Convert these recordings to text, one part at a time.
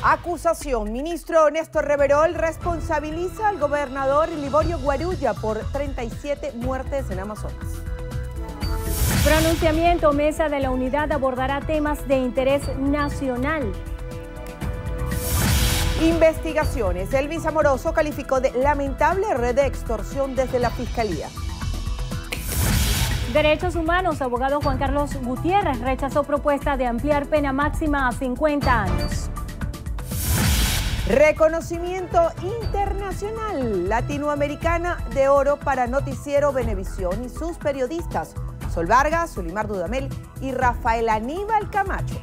Acusación. Ministro Néstor Reverol responsabiliza al gobernador Liborio Guarulla por 37 muertes en Amazonas. Pronunciamiento. Mesa de la Unidad abordará temas de interés nacional. Investigaciones. Elvis Amoroso calificó de lamentable red de extorsión desde la Fiscalía. Derechos humanos. Abogado Juan Carlos Gutiérrez rechazó propuesta de ampliar pena máxima a 50 años. Reconocimiento internacional. Latinoamericana de oro para Noticiero Venevisión y sus periodistas Sol Vargas, Solimar Dudamel y Rafael Aníbal Camacho.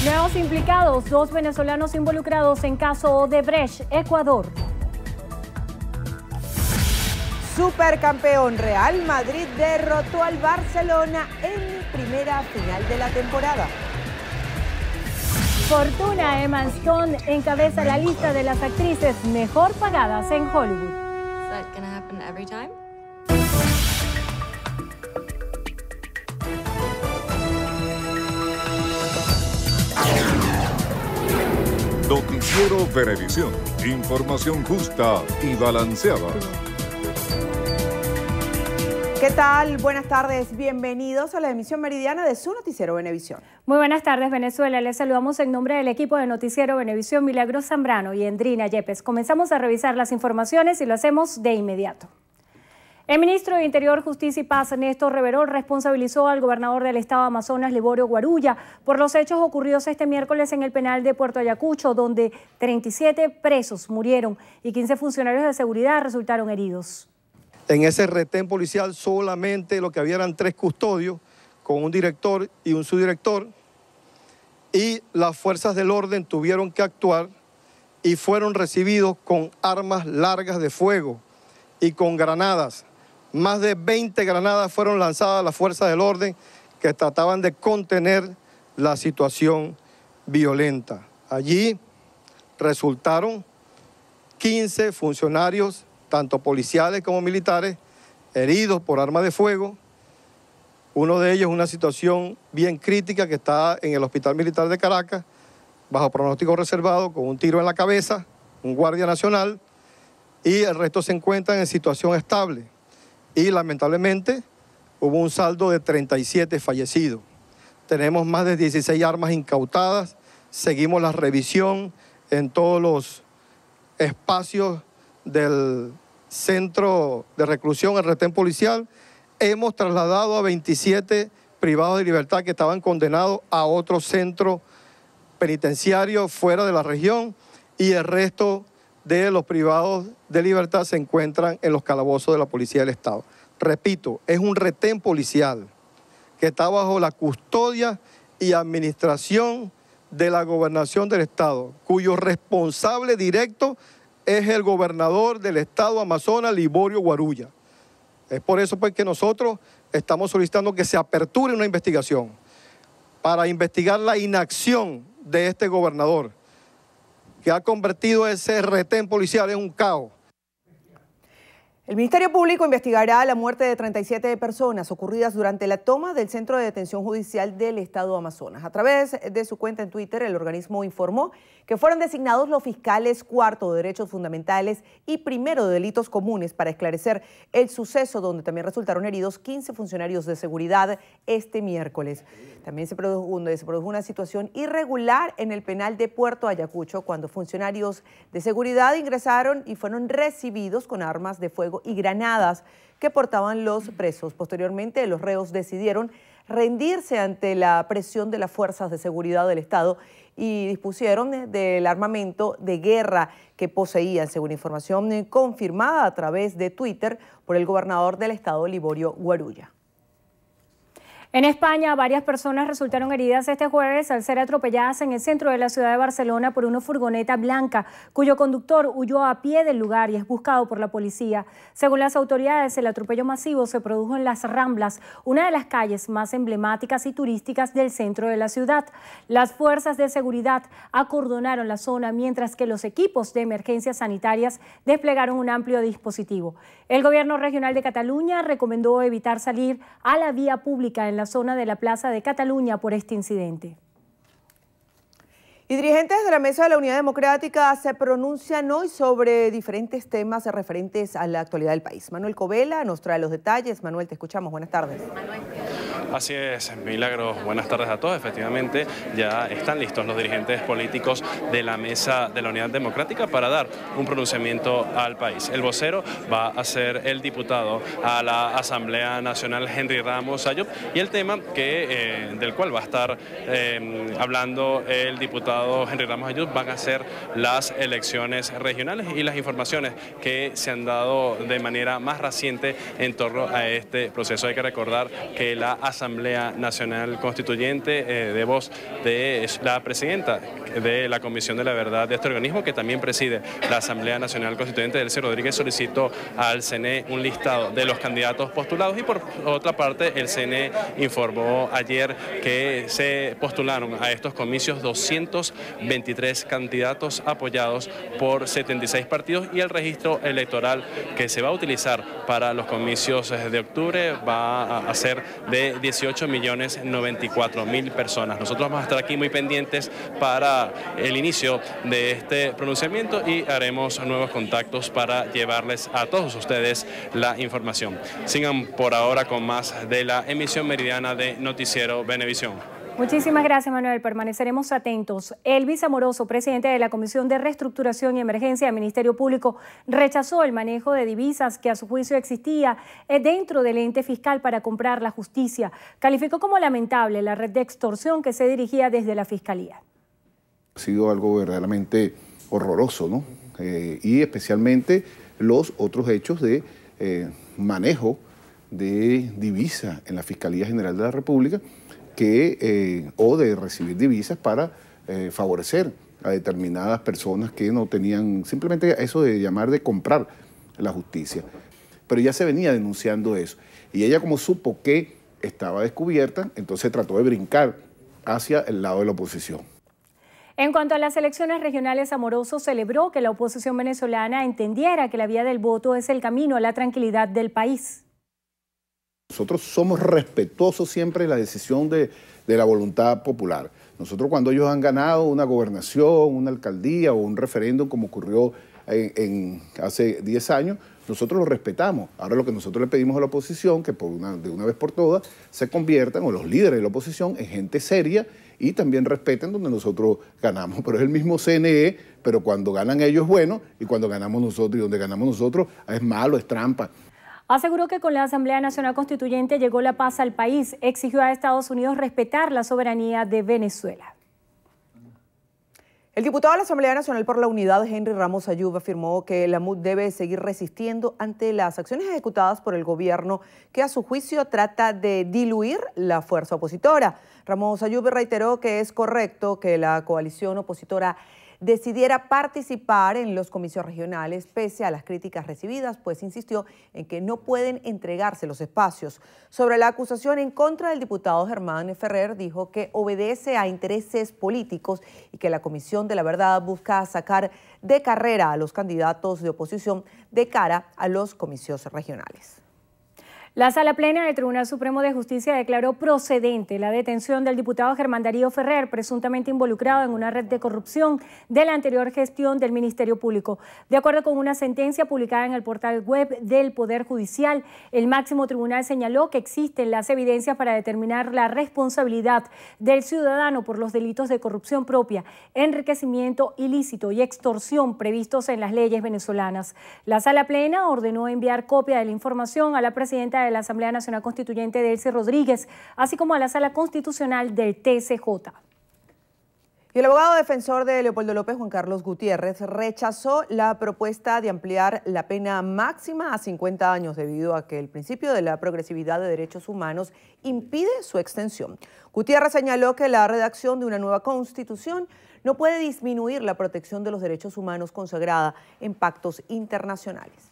Nuevos implicados. 2 venezolanos involucrados en caso Odebrecht, Ecuador. Supercampeón. Real Madrid derrotó al Barcelona en primera final de la temporada. Fortuna. Emma Stone encabeza la lista de las actrices mejor pagadas en Hollywood. Is that gonna happen every time? Noticiero Venevisión. Información justa y balanceada. ¿Qué tal? Buenas tardes. Bienvenidos a la emisión meridiana de su Noticiero Venevisión. Muy buenas tardes, Venezuela. Les saludamos en nombre del equipo de Noticiero Venevisión, Milagros Zambrano y Endrina Yepes. Comenzamos a revisar las informaciones y lo hacemos de inmediato. El ministro de Interior, Justicia y Paz, Néstor Reverol, responsabilizó al gobernador del estado de Amazonas, Liborio Guarulla, por los hechos ocurridos este miércoles en el penal de Puerto Ayacucho, donde 37 presos murieron y 15 funcionarios de seguridad resultaron heridos. En ese retén policial solamente lo que había eran 3 custodios, con un director y un subdirector, y las fuerzas del orden tuvieron que actuar y fueron recibidos con armas largas de fuego y con granadas. Más de 20 granadas fueron lanzadas a las fuerzas del orden que trataban de contener la situación violenta. Allí resultaron 15 funcionarios, tanto policiales como militares, heridos por armas de fuego. Uno de ellos en una situación bien crítica que está en el Hospital Militar de Caracas, bajo pronóstico reservado, con un tiro en la cabeza, un guardia nacional, y el resto se encuentran en situación estable. Y lamentablemente hubo un saldo de 37 fallecidos. Tenemos más de 16 armas incautadas, seguimos la revisión en todos los espacios del centro de reclusión, el retén policial. Hemos trasladado a 27 privados de libertad que estaban condenados a otro centro penitenciario fuera de la región, y el resto de los privados de libertad se encuentran en los calabozos de la Policía del Estado. Repito, es un retén policial que está bajo la custodia y administración de la Gobernación del Estado, cuyo responsable directo es el gobernador del Estado Amazonas, Liborio Guarulla. Es por eso pues que nosotros estamos solicitando que se aperture una investigación para investigar la inacción de este gobernador, que ha convertido ese retén policial en un caos. El Ministerio Público investigará la muerte de 37 personas ocurridas durante la toma del Centro de Detención Judicial del Estado de Amazonas. A través de su cuenta en Twitter, el organismo informó que fueron designados los fiscales cuarto de Derechos Fundamentales y primero de Delitos Comunes para esclarecer el suceso, donde también resultaron heridos 15 funcionarios de seguridad este miércoles. También se produjo una situación irregular en el penal de Puerto Ayacucho, cuando funcionarios de seguridad ingresaron y fueron recibidos con armas de fuego y granadas que portaban los presos. Posteriormente, los reos decidieron rendirse ante la presión de las fuerzas de seguridad del Estado y dispusieron del armamento de guerra que poseían, según información confirmada a través de Twitter por el gobernador del Estado, Liborio Guarulla. En España, varias personas resultaron heridas este jueves al ser atropelladas en el centro de la ciudad de Barcelona por una furgoneta blanca, cuyo conductor huyó a pie del lugar y es buscado por la policía. Según las autoridades, el atropello masivo se produjo en Las Ramblas, una de las calles más emblemáticas y turísticas del centro de la ciudad. Las fuerzas de seguridad acordonaron la zona, mientras que los equipos de emergencias sanitarias desplegaron un amplio dispositivo. El gobierno regional de Cataluña recomendó evitar salir a la vía pública en la zona de la Plaza de Cataluña por este incidente. Y dirigentes de la Mesa de la Unidad Democrática se pronuncian hoy sobre diferentes temas referentes a la actualidad del país. Manuel Covela nos trae los detalles. Manuel, te escuchamos. Buenas tardes. Así es, Milagros. Buenas tardes a todos. Efectivamente, ya están listos los dirigentes políticos de la Mesa de la Unidad Democrática para dar un pronunciamiento al país. El vocero va a ser el diputado a la Asamblea Nacional, Henry Ramos Ayub, y el tema del cual va a estar hablando el diputado Henry Ramos Ayub van a ser las elecciones regionales y las informaciones que se han dado de manera más reciente en torno a este proceso. Hay que recordar que la Asamblea Nacional Constituyente, de voz de la presidenta de la Comisión de la Verdad de este organismo, que también preside la Asamblea Nacional Constituyente, Delcy Rodríguez, solicitó al CNE un listado de los candidatos postulados, y por otra parte el CNE informó ayer que se postularon a estos comicios 223 candidatos apoyados por 76 partidos, y el registro electoral que se va a utilizar para los comicios de octubre va a ser de 18.094.000 personas. Nosotros vamos a estar aquí muy pendientes para el inicio de este pronunciamiento y haremos nuevos contactos para llevarles a todos ustedes la información. Sigan por ahora con más de la emisión meridiana de Noticiero Venevisión. Muchísimas gracias, Manuel. Permaneceremos atentos. Elvis Amoroso, presidente de la Comisión de Reestructuración y Emergencia del Ministerio Público, rechazó el manejo de divisas que a su juicio existía dentro del ente fiscal para comprar la justicia. Calificó como lamentable la red de extorsión que se dirigía desde la Fiscalía. Ha sido algo verdaderamente horroroso, ¿no? Y especialmente los otros hechos de manejo de divisas en la Fiscalía General de la República, o de recibir divisas para favorecer a determinadas personas que no tenían, simplemente eso de llamar de comprar la justicia. Pero ya se venía denunciando eso, y ella, como supo que estaba descubierta, entonces trató de brincar hacia el lado de la oposición. En cuanto a las elecciones regionales, Amoroso celebró que la oposición venezolana entendiera que la vía del voto es el camino a la tranquilidad del país. Nosotros somos respetuosos siempre de la decisión de la voluntad popular. Nosotros, cuando ellos han ganado una gobernación, una alcaldía o un referéndum, como ocurrió hace 10 años, nosotros lo respetamos. Ahora lo que nosotros le pedimos a la oposición, que de una vez por todas se conviertan, o los líderes de la oposición, en gente seria y también respeten donde nosotros ganamos. Pero es el mismo CNE, pero cuando ganan ellos es bueno, y cuando ganamos nosotros y donde ganamos nosotros es malo, es trampa. Aseguró que con la Asamblea Nacional Constituyente llegó la paz al país. Exigió a Estados Unidos respetar la soberanía de Venezuela. El diputado de la Asamblea Nacional por la Unidad, Henry Ramos Ayub, afirmó que la MUD debe seguir resistiendo ante las acciones ejecutadas por el gobierno, que a su juicio trata de diluir la fuerza opositora. Ramos Ayub reiteró que es correcto que la coalición opositora decidiera participar en los comicios regionales pese a las críticas recibidas, pues insistió en que no pueden entregarse los espacios. Sobre la acusación en contra del diputado Germán Ferrer, dijo que obedece a intereses políticos y que la Comisión de la Verdad busca sacar de carrera a los candidatos de oposición de cara a los comicios regionales. La Sala Plena del Tribunal Supremo de Justicia declaró procedente la detención del diputado Germán Darío Ferrer, presuntamente involucrado en una red de corrupción de la anterior gestión del Ministerio Público. De acuerdo con una sentencia publicada en el portal web del Poder Judicial, el máximo tribunal señaló que existen las evidencias para determinar la responsabilidad del ciudadano por los delitos de corrupción propia, enriquecimiento ilícito y extorsión previstos en las leyes venezolanas. La Sala Plena ordenó enviar copia de la información a la presidenta de la Asamblea Nacional Constituyente, Delcy Rodríguez, así como a la Sala Constitucional del TCJ. Y el abogado defensor de Leopoldo López, Juan Carlos Gutiérrez, rechazó la propuesta de ampliar la pena máxima a 50 años debido a que el principio de la progresividad de derechos humanos impide su extensión. Gutiérrez señaló que la redacción de una nueva constitución no puede disminuir la protección de los derechos humanos consagrada en pactos internacionales.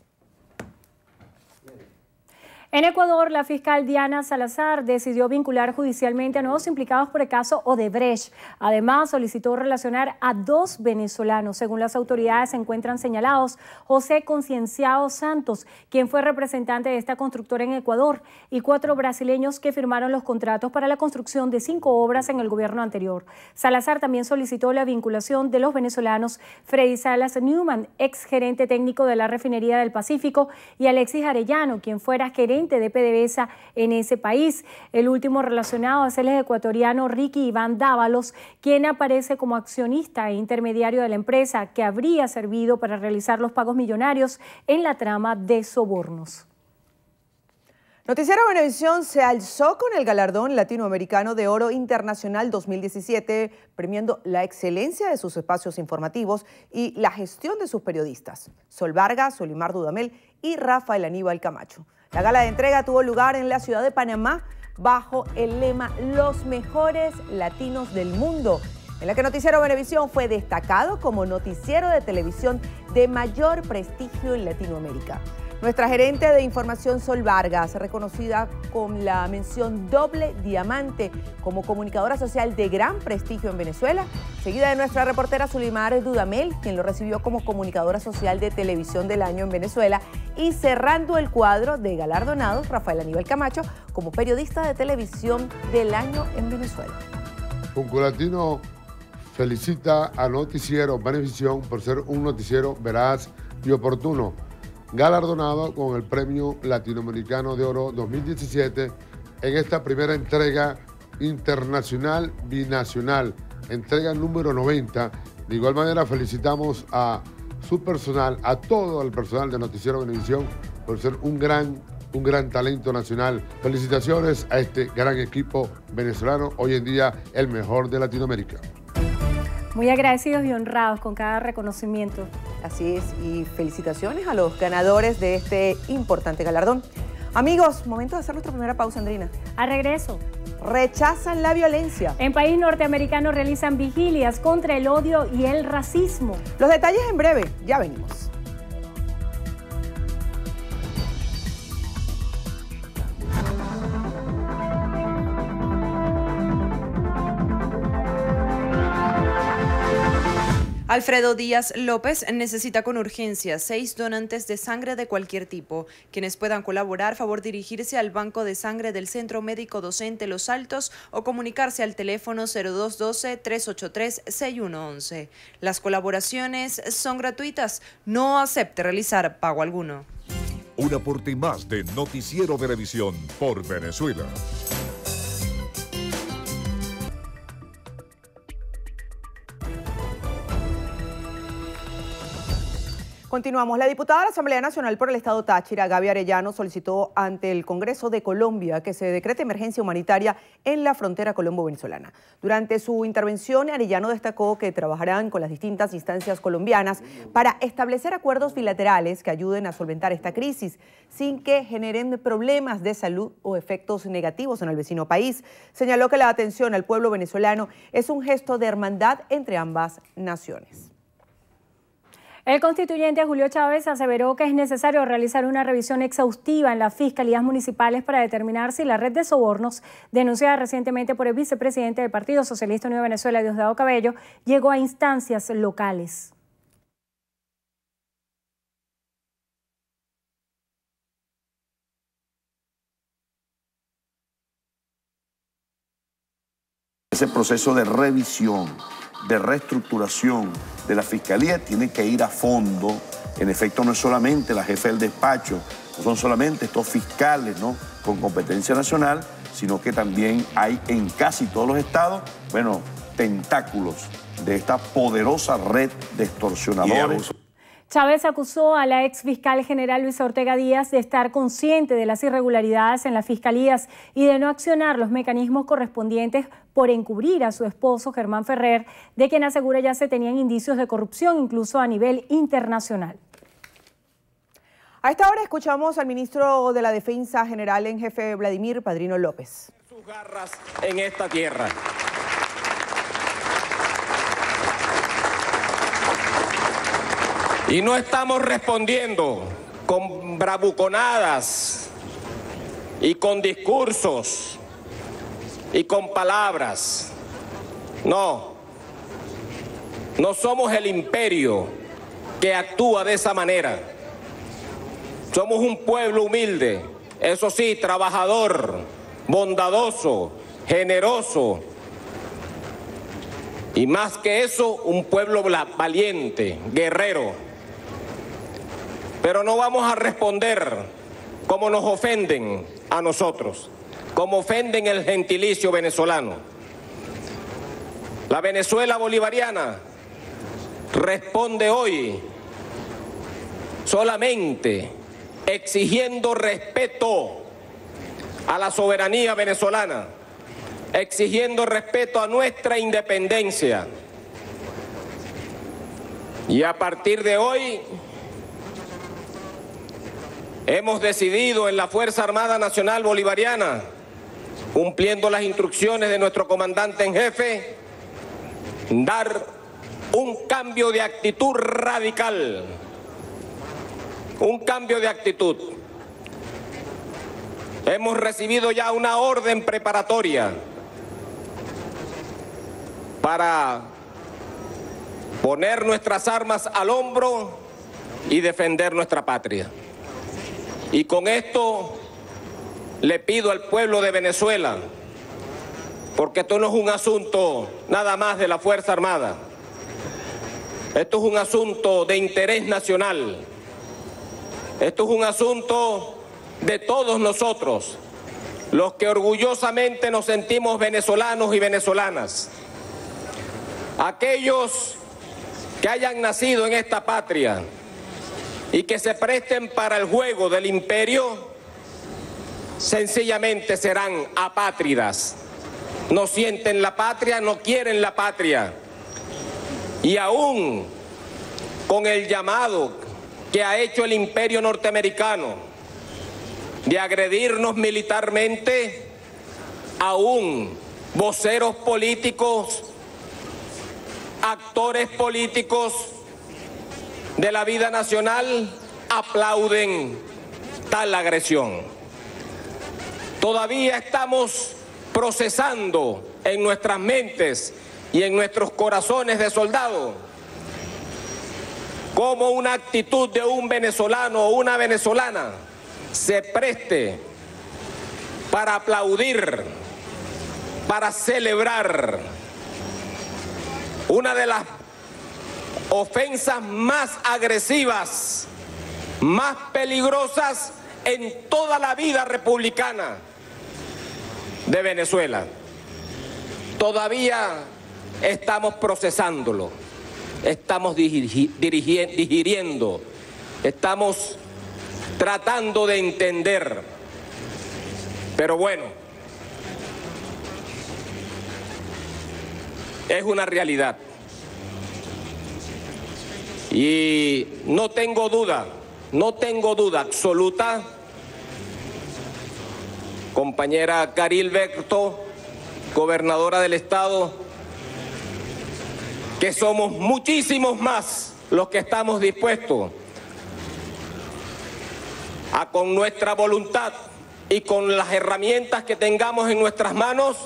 En Ecuador, la fiscal Diana Salazar decidió vincular judicialmente a nuevos implicados por el caso Odebrecht. Además, solicitó relacionar a 2 venezolanos. Según las autoridades, se encuentran señalados José Concienciado Santos, quien fue representante de esta constructora en Ecuador, y 4 brasileños que firmaron los contratos para la construcción de 5 obras en el gobierno anterior. Salazar también solicitó la vinculación de los venezolanos Freddy Salas Newman, ex gerente técnico de la Refinería del Pacífico, y Alexis Arellano, quien fuera gerente de PDVSA en ese país. El último relacionado es el ecuatoriano Ricky Iván Dávalos, quien aparece como accionista e intermediario de la empresa, que habría servido para realizar los pagos millonarios en la trama de sobornos. Noticiero Venevisión se alzó con el galardón latinoamericano de Oro Internacional 2017, premiando la excelencia de sus espacios informativos y la gestión de sus periodistas, Sol Vargas, Solimar Dudamel y Rafael Aníbal Camacho. La gala de entrega tuvo lugar en la ciudad de Panamá bajo el lema Los mejores latinos del mundo, en la que Noticiero Venevisión fue destacado como noticiero de televisión de mayor prestigio en Latinoamérica. Nuestra gerente de información, Sol Vargas, reconocida con la mención doble diamante como comunicadora social de gran prestigio en Venezuela, seguida de nuestra reportera Solimar Dudamel, quien lo recibió como comunicadora social de televisión del año en Venezuela, y cerrando el cuadro de galardonados, Rafael Aníbal Camacho como periodista de televisión del año en Venezuela. Puncolatino felicita a Noticiero Venevisión por ser un noticiero veraz y oportuno, galardonado con el Premio Latinoamericano de Oro 2017 en esta primera entrega internacional binacional, entrega número 90. De igual manera felicitamos a su personal, a todo el personal de Noticiero Venevisión por ser un gran talento nacional. Felicitaciones a este gran equipo venezolano, hoy en día el mejor de Latinoamérica. Muy agradecidos y honrados con cada reconocimiento. Así es, y felicitaciones a los ganadores de este importante galardón. Amigos, momento de hacer nuestra primera pausa, Andrina. Al regreso. Rechazan la violencia. En país norteamericano realizan vigilias contra el odio y el racismo. Los detalles en breve, ya venimos. Alfredo Díaz López necesita con urgencia 6 donantes de sangre de cualquier tipo. Quienes puedan colaborar, favor dirigirse al Banco de Sangre del Centro Médico Docente Los Altos o comunicarse al teléfono 0212-383-6111. Las colaboraciones son gratuitas. No acepte realizar pago alguno. Un aporte más de Noticiero Venevisión por Venezuela. Continuamos. La diputada de la Asamblea Nacional por el Estado Táchira, Gaby Arellano, solicitó ante el Congreso de Colombia que se decrete emergencia humanitaria en la frontera colombo-venezolana. Durante su intervención, Arellano destacó que trabajarán con las distintas instancias colombianas para establecer acuerdos bilaterales que ayuden a solventar esta crisis sin que generen problemas de salud o efectos negativos en el vecino país. Señaló que la atención al pueblo venezolano es un gesto de hermandad entre ambas naciones. El constituyente Julio Chávez aseveró que es necesario realizar una revisión exhaustiva en las fiscalías municipales para determinar si la red de sobornos denunciada recientemente por el vicepresidente del Partido Socialista Unido de Venezuela, Diosdado Cabello, llegó a instancias locales. Ese proceso de revisión, de reestructuración de la Fiscalía tiene que ir a fondo. En efecto, no es solamente la jefe del despacho, no son solamente estos fiscales, ¿no?, con competencia nacional, sino que también hay en casi todos los estados, bueno, tentáculos de esta poderosa red de extorsionadores. Chávez acusó a la ex fiscal general Luisa Ortega Díaz de estar consciente de las irregularidades en las fiscalías y de no accionar los mecanismos correspondientes por encubrir a su esposo Germán Ferrer, de quien asegura ya se tenían indicios de corrupción incluso a nivel internacional. A esta hora escuchamos al ministro de la Defensa General en Jefe Vladimir Padrino López. Sus garras en esta tierra. Y no estamos respondiendo con bravuconadas y con discursos y con palabras. No, no somos el imperio que actúa de esa manera. Somos un pueblo humilde, eso sí, trabajador, bondadoso, generoso. Y más que eso, un pueblo valiente, guerrero. Pero no vamos a responder como nos ofenden a nosotros, como ofenden el gentilicio venezolano. La Venezuela bolivariana responde hoy solamente exigiendo respeto a la soberanía venezolana, exigiendo respeto a nuestra independencia. Y a partir de hoy hemos decidido en la Fuerza Armada Nacional Bolivariana, cumpliendo las instrucciones de nuestro comandante en jefe, dar un cambio de actitud radical, un cambio de actitud. Hemos recibido ya una orden preparatoria para poner nuestras armas al hombro y defender nuestra patria. Y con esto le pido al pueblo de Venezuela, porque esto no es un asunto nada más de la Fuerza Armada, esto es un asunto de interés nacional, esto es un asunto de todos nosotros, los que orgullosamente nos sentimos venezolanos y venezolanas. Aquellos que hayan nacido en esta patria y que se presten para el juego del imperio, sencillamente serán apátridas. No sienten la patria, no quieren la patria. Y aún con el llamado que ha hecho el imperio norteamericano de agredirnos militarmente, aún voceros políticos, actores políticos de la vida nacional aplauden tal agresión. Todavía estamos procesando en nuestras mentes y en nuestros corazones de soldado cómo una actitud de un venezolano o una venezolana se preste para aplaudir, para celebrar una de las ofensas más agresivas, más peligrosas en toda la vida republicana de Venezuela. Todavía estamos procesándolo, estamos digiriendo, estamos tratando de entender. Pero bueno, es una realidad. Y no tengo duda absoluta, compañera Carilberto, gobernadora del estado, que somos muchísimos más los que estamos dispuestos a, con nuestra voluntad y con las herramientas que tengamos en nuestras manos,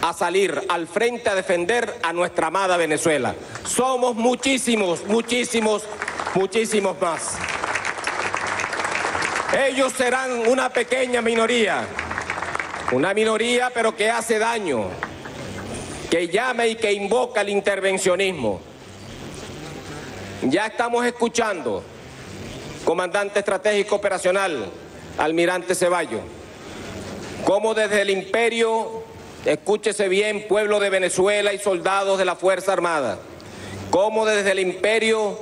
a salir al frente a defender a nuestra amada Venezuela. Somos muchísimos, muchísimos, muchísimos más. Ellos serán una pequeña minoría, pero que hace daño, que llama y que invoca el intervencionismo. Ya estamos escuchando, comandante estratégico operacional, almirante Ceballos, cómo desde el imperio, escúchese bien, pueblo de Venezuela y soldados de la Fuerza Armada, cómo desde el imperio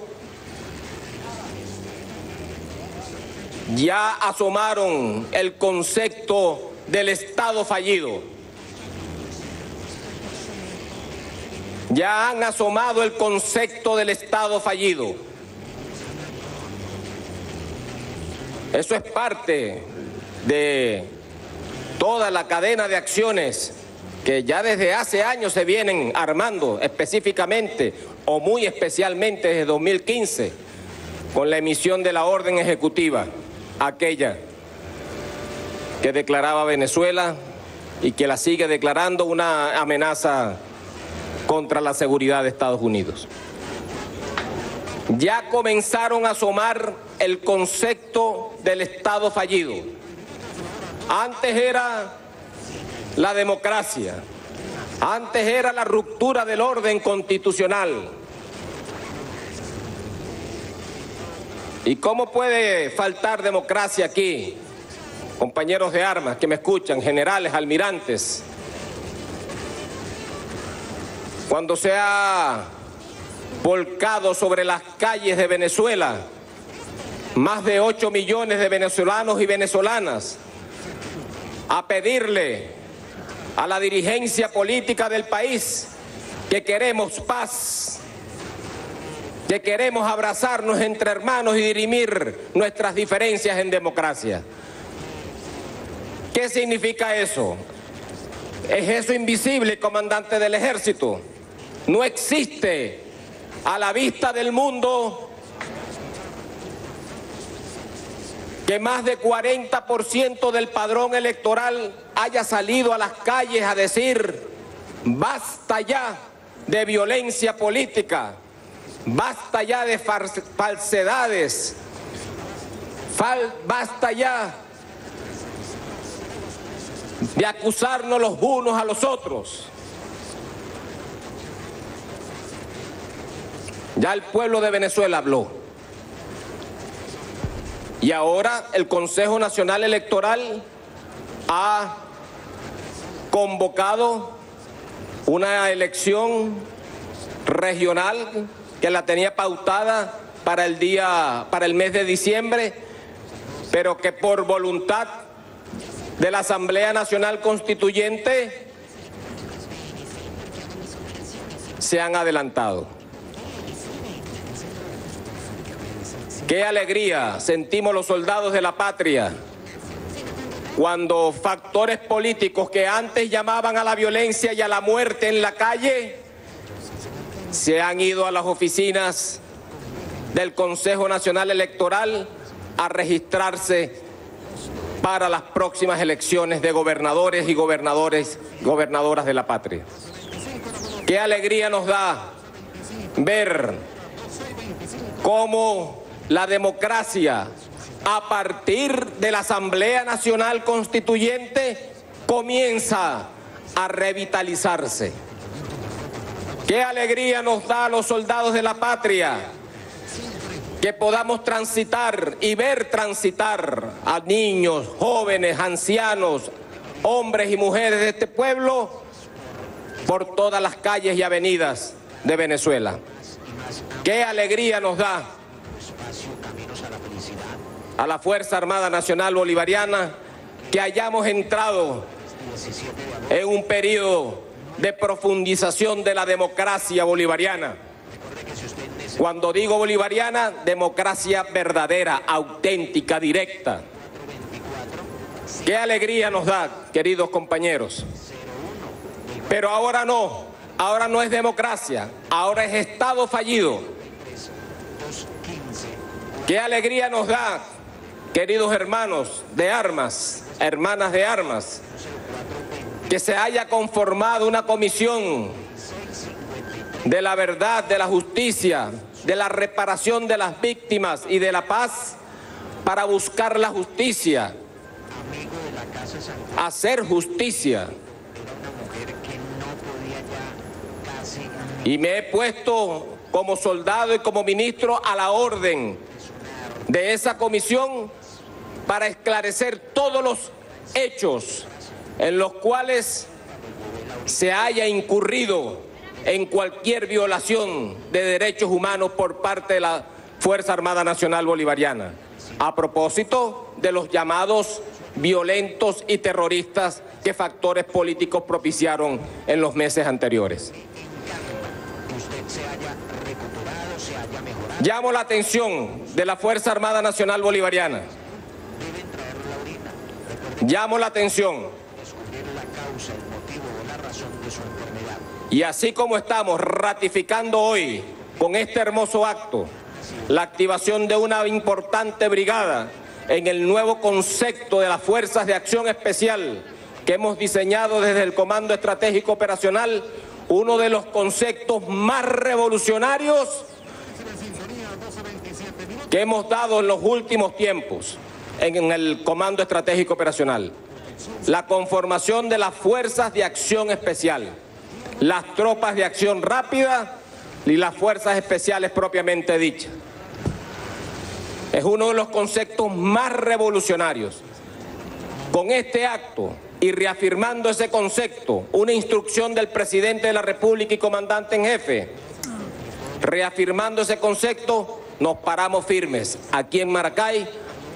ya asomaron el concepto del Estado fallido. Ya han asomado el concepto del Estado fallido. Eso es parte de toda la cadena de acciones que ya desde hace años se vienen armando, específicamente o muy especialmente desde 2015, con la emisión de la orden ejecutiva, aquella que declaraba Venezuela y que la sigue declarando una amenaza contra la seguridad de Estados Unidos. Ya comenzaron a asomar el concepto del Estado fallido. Antes era la democracia, antes era la ruptura del orden constitucional. ¿Y cómo puede faltar democracia aquí? Compañeros de armas que me escuchan, generales, almirantes, cuando se ha volcado sobre las calles de Venezuela más de 8 millones de venezolanos y venezolanas a pedirle a la dirigencia política del país que queremos paz, que queremos abrazarnos entre hermanos y dirimir nuestras diferencias en democracia. ¿Qué significa eso? ¿Es eso invisible, comandante del ejército? No existe a la vista del mundo que más de 40% del padrón electoral haya salido a las calles a decir basta ya de violencia política, basta ya de falsedades, basta ya de acusarnos los unos a los otros. Ya el pueblo de Venezuela habló. Y ahora el Consejo Nacional Electoral ha convocado una elección regional que la tenía pautada para el mes de diciembre, pero que por voluntad de la Asamblea Nacional Constituyente se han adelantado. Qué alegría sentimos los soldados de la patria cuando factores políticos que antes llamaban a la violencia y a la muerte en la calle se han ido a las oficinas del Consejo Nacional Electoral a registrarse para las próximas elecciones de gobernadores y gobernadoras de la patria. Qué alegría nos da ver cómo la democracia, a partir de la Asamblea Nacional Constituyente, comienza a revitalizarse. Qué alegría nos da a los soldados de la patria que podamos transitar y ver transitar a niños, jóvenes, ancianos, hombres y mujeres de este pueblo por todas las calles y avenidas de Venezuela. Qué alegría nos da a la Fuerza Armada Nacional Bolivariana que hayamos entrado en un periodo de profundización de la democracia bolivariana. Cuando digo bolivariana, democracia verdadera, auténtica, directa. Qué alegría nos da, queridos compañeros. Pero ahora no es democracia, ahora es Estado fallido. Qué alegría nos da, queridos hermanos de armas, hermanas de armas, que se haya conformado una comisión de la verdad, de la justicia, de la reparación de las víctimas y de la paz para buscar la justicia, hacer justicia. Y me he puesto como soldado y como ministro a la orden de esa comisión para esclarecer todos los hechos en los cuales se haya incurrido en cualquier violación de derechos humanos por parte de la Fuerza Armada Nacional Bolivariana, a propósito de los llamados violentos y terroristas que factores políticos propiciaron en los meses anteriores. Llamo la atención de la Fuerza Armada Nacional Bolivariana. Llamo la atención. Y así como estamos ratificando hoy con este hermoso acto la activación de una importante brigada en el nuevo concepto de las Fuerzas de Acción Especial que hemos diseñado desde el Comando Estratégico Operacional, uno de los conceptos más revolucionarios que hemos dado en los últimos tiempos en el Comando Estratégico Operacional. La conformación de las Fuerzas de Acción Especial, las tropas de acción rápida y las fuerzas especiales propiamente dichas. Es uno de los conceptos más revolucionarios. Con este acto y reafirmando ese concepto, una instrucción del presidente de la República y comandante en jefe, reafirmando ese concepto, nos paramos firmes aquí en Maracay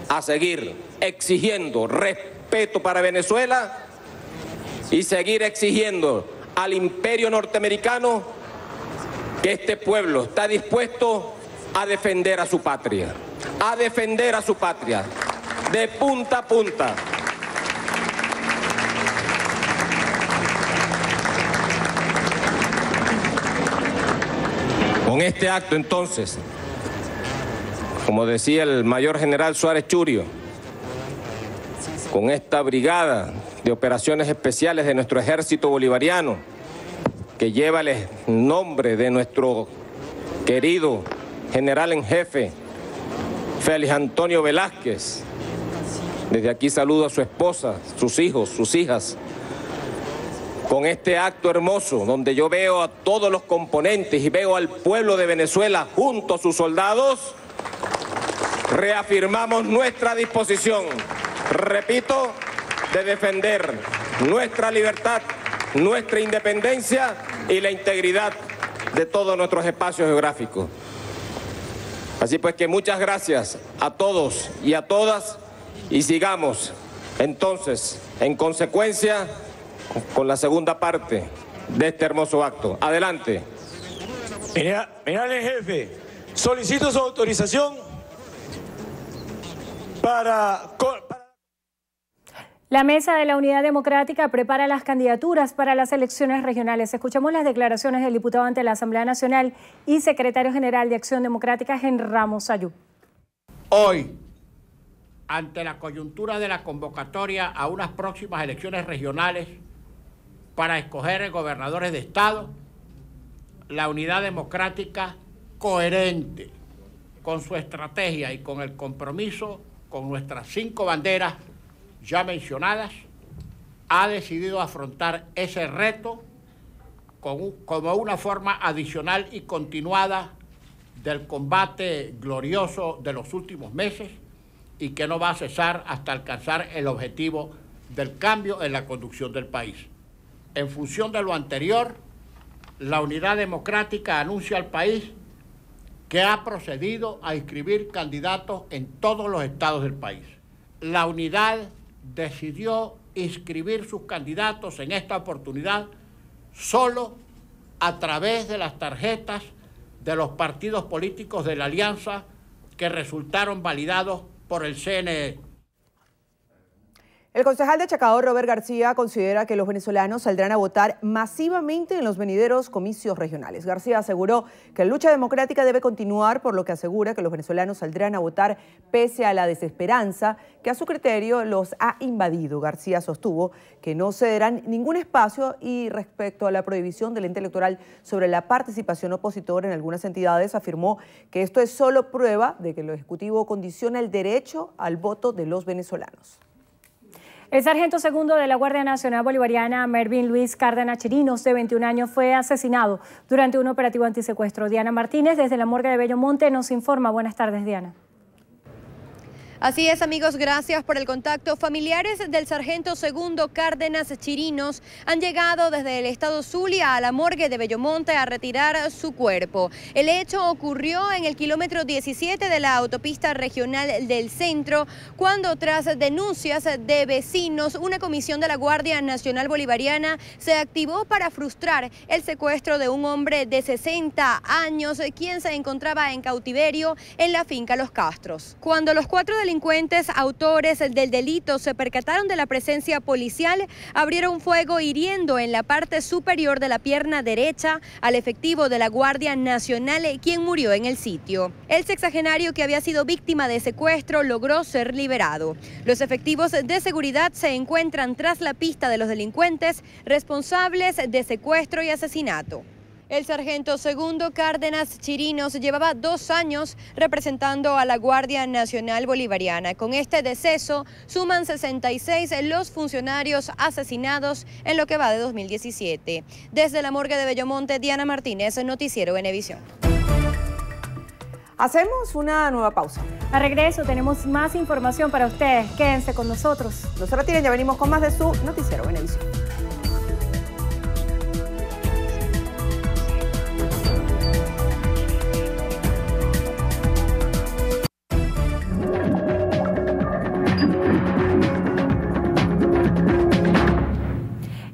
a seguir exigiendo respeto para Venezuela y seguir exigiendo al imperio norteamericano que este pueblo está dispuesto a defender a su patria, de punta a punta. Con este acto, entonces, como decía el mayor general Suárez Churio, con esta brigada de operaciones especiales de nuestro ejército bolivariano, que lleva el nombre de nuestro querido general en jefe, Félix Antonio Velázquez. Desde aquí saludo a su esposa, sus hijos, sus hijas. Con este acto hermoso, donde yo veo a todos los componentes y veo al pueblo de Venezuela junto a sus soldados, reafirmamos nuestra disposición, repito, de defender nuestra libertad, nuestra independencia y la integridad de todos nuestros espacios geográficos. Así pues que muchas gracias a todos y a todas y sigamos entonces en consecuencia con la segunda parte de este hermoso acto. Adelante. General en jefe, solicito su autorización para... La Mesa de la Unidad Democrática prepara las candidaturas para las elecciones regionales. Escuchamos las declaraciones del diputado ante la Asamblea Nacional y secretario general de Acción Democrática, Henry Ramos Ayú. Hoy, ante la coyuntura de la convocatoria a unas próximas elecciones regionales para escoger gobernadores de Estado, la Unidad Democrática, coherente con su estrategia y con el compromiso con nuestras 5 banderas ya mencionadas, ha decidido afrontar ese reto como una forma adicional y continuada del combate glorioso de los últimos meses y que no va a cesar hasta alcanzar el objetivo del cambio en la conducción del país. En función de lo anterior, la Unidad Democrática anuncia al país que ha procedido a inscribir candidatos en todos los estados del país. La Unidad decidió inscribir sus candidatos en esta oportunidad solo a través de las tarjetas de los partidos políticos de la alianza que resultaron validados por el CNE. El concejal de Chacao, Robert García, considera que los venezolanos saldrán a votar masivamente en los venideros comicios regionales. García aseguró que la lucha democrática debe continuar, por lo que asegura que los venezolanos saldrán a votar pese a la desesperanza que a su criterio los ha invadido. García sostuvo que no cederán ningún espacio y respecto a la prohibición del ente electoral sobre la participación opositora en algunas entidades, afirmó que esto es solo prueba de que el Ejecutivo condiciona el derecho al voto de los venezolanos. El sargento segundo de la Guardia Nacional Bolivariana, Mervin Luis Cárdenas Chirinos, de 21 años, fue asesinado durante un operativo antisecuestro. Diana Martínez, desde la morgue de Bellomonte, nos informa. Buenas tardes, Diana. Así es, amigos, gracias por el contacto. Familiares del sargento segundo Cárdenas Chirinos han llegado desde el estado Zulia a la morgue de Bellomonte a retirar su cuerpo. El hecho ocurrió en el kilómetro 17 de la autopista regional del centro, cuando tras denuncias de vecinos, una comisión de la Guardia Nacional Bolivariana se activó para frustrar el secuestro de un hombre de 60 años, quien se encontraba en cautiverio en la finca Los Castros. Cuando los 4 delincuentes delincuentes autores del delito se percataron de la presencia policial, abrieron fuego hiriendo en la parte superior de la pierna derecha al efectivo de la Guardia Nacional, quien murió en el sitio. El sexagenario, que había sido víctima de secuestro, logró ser liberado. Los efectivos de seguridad se encuentran tras la pista de los delincuentes responsables de secuestro y asesinato. El sargento segundo Cárdenas Chirinos llevaba 2 años representando a la Guardia Nacional Bolivariana. Con este deceso suman 66 los funcionarios asesinados en lo que va de 2017. Desde la morgue de Bellomonte, Diana Martínez, Noticiero Venevisión. Hacemos una nueva pausa. A regreso tenemos más información para ustedes. Quédense con nosotros. No se retiren, ya venimos con más de su Noticiero Venevisión.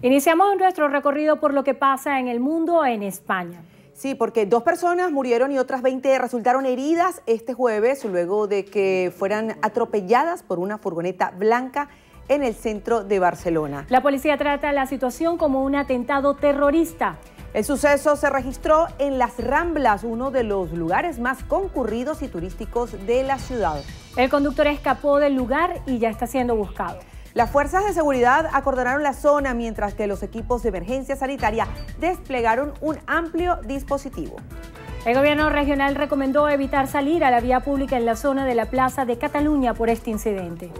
Iniciamos nuestro recorrido por lo que pasa en el mundo en España. Sí, porque 2 personas murieron y otras 20 resultaron heridas este jueves luego de que fueran atropelladas por una furgoneta blanca en el centro de Barcelona. La policía trata la situación como un atentado terrorista. El suceso se registró en Las Ramblas, uno de los lugares más concurridos y turísticos de la ciudad. El conductor escapó del lugar y ya está siendo buscado. Las fuerzas de seguridad acordonaron la zona mientras que los equipos de emergencia sanitaria desplegaron un amplio dispositivo. El gobierno regional recomendó evitar salir a la vía pública en la zona de la Plaza de Cataluña por este incidente.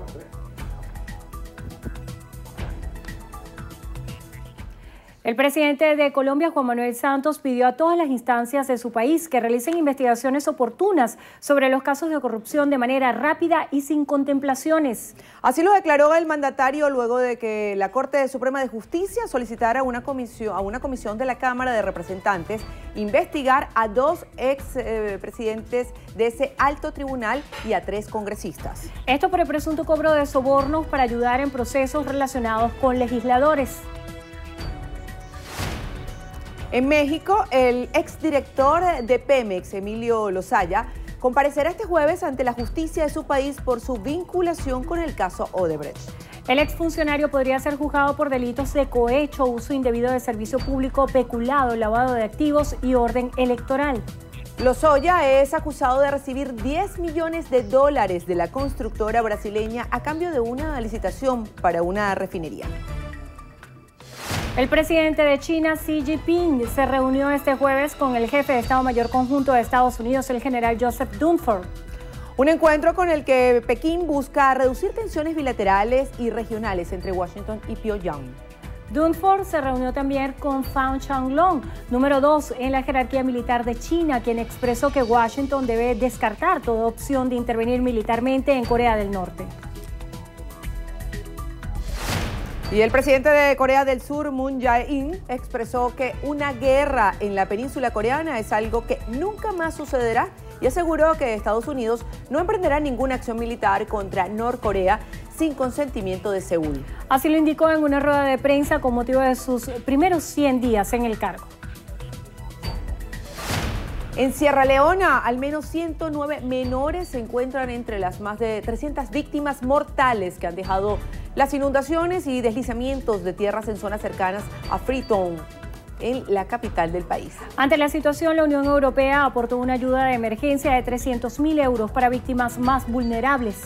El presidente de Colombia, Juan Manuel Santos, pidió a todas las instancias de su país que realicen investigaciones oportunas sobre los casos de corrupción de manera rápida y sin contemplaciones. Así lo declaró el mandatario luego de que la Corte Suprema de Justicia solicitara a una comisión de la Cámara de Representantes investigar a 2 expresidentes de ese alto tribunal y a 3 congresistas. Esto por el presunto cobro de sobornos para ayudar en procesos relacionados con legisladores. En México, el exdirector de Pemex, Emilio Lozoya, comparecerá este jueves ante la justicia de su país por su vinculación con el caso Odebrecht. El exfuncionario podría ser juzgado por delitos de cohecho, uso indebido de servicio público, peculado, lavado de activos y orden electoral. Lozoya es acusado de recibir $10 millones de la constructora brasileña a cambio de una licitación para una refinería. El presidente de China, Xi Jinping, se reunió este jueves con el jefe de Estado Mayor Conjunto de Estados Unidos, el general Joseph Dunford. Un encuentro con el que Pekín busca reducir tensiones bilaterales y regionales entre Washington y Pyongyang. Dunford se reunió también con Fan Changlong, número 2 en la jerarquía militar de China, quien expresó que Washington debe descartar toda opción de intervenir militarmente en Corea del Norte. Y el presidente de Corea del Sur, Moon Jae-in, expresó que una guerra en la península coreana es algo que nunca más sucederá y aseguró que Estados Unidos no emprenderá ninguna acción militar contra Norcorea sin consentimiento de Seúl. Así lo indicó en una rueda de prensa con motivo de sus primeros 100 días en el cargo. En Sierra Leona, al menos 109 menores se encuentran entre las más de 300 víctimas mortales que han dejado las inundaciones y deslizamientos de tierras en zonas cercanas a Freetown, en la capital del país. Ante la situación, la Unión Europea aportó una ayuda de emergencia de 300.000 euros para víctimas más vulnerables.